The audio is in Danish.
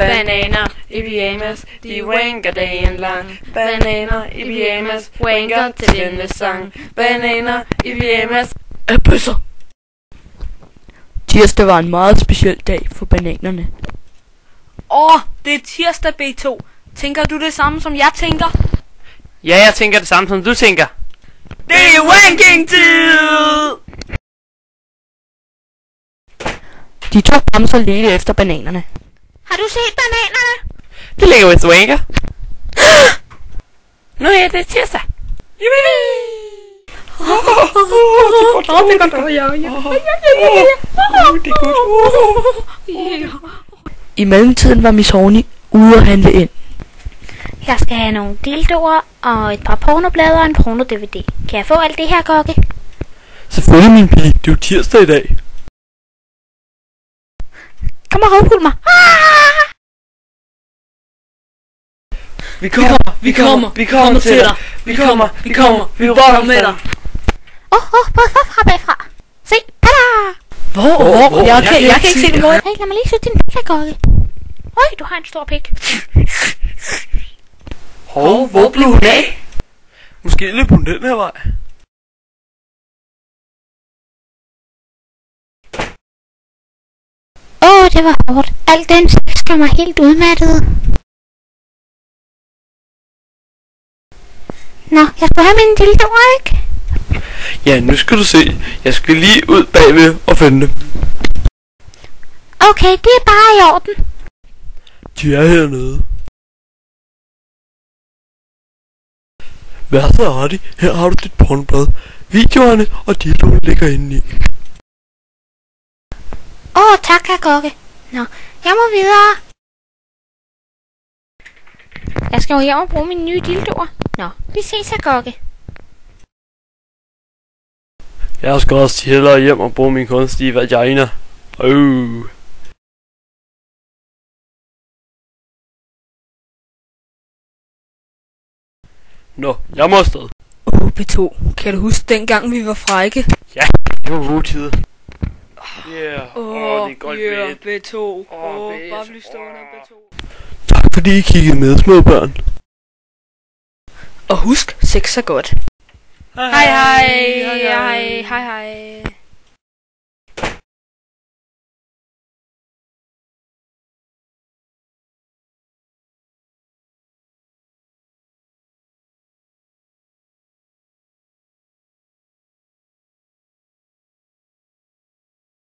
Bananer i pyjamas, de wanker dagen lang. Bananer i pyjamas, wanker til denne sang. Bananer i pyjamas er bøsser. Tirsdag var en meget speciel dag for bananerne. Det er tirsdag, B2. Tænker du det samme, som jeg tænker? Ja, jeg tænker det samme, som du tænker. Det er wanking-tid! De to bamser ledte efter bananerne. Har du set bananerne? Det ligger with wanker. Nå ja, det er tirsdag. I mellemtiden var Miss Horny ude at handle ind. Jeg skal have nogle dildoer og et par pornoblade og en porno-DVD. Kan jeg få alt det her, Kokke? Selvfølgelig, min pige. Det er jo tirsdag i dag. Kom og røvhul mig. Vi kommer til dig. Vi kommer med dig. Fra bagfra. Se, tada! Hvor? Jeg kan ikke se det, mor. Hey, lad mig lige se din pik, Kokke. Øj, du har en stor pik. Hov, hvor blev hun af? Måske løb hun den her vej. Det var hårdt. Al den sex gør mig helt udmattet. Nå, jeg skal have mine dildoer, ikke? Ja, nu skal du se. Jeg skal lige ud bagved og finde dem. Okay, det er bare i orden. De er hernede. Hvad så har de? Her har du dit pornoblad. Videoerne og dildoen ligger inde i. Tak, herr Kokke. Nå, jeg må videre. Jeg skal jo hjem og bruge mine nye dildoer. Nå, vi ses, herr Kokke. Jeg skal også hellere hjem og bruge min kunstige vagina. Nå, jeg må afsted. B2, kan du huske dengang vi var frække? Ja, det var gode tider. Det er godt B2. Bare bliv stående, B2. Tak fordi I kiggede med, små børn. Og husk, sex er godt. Hej. Hej.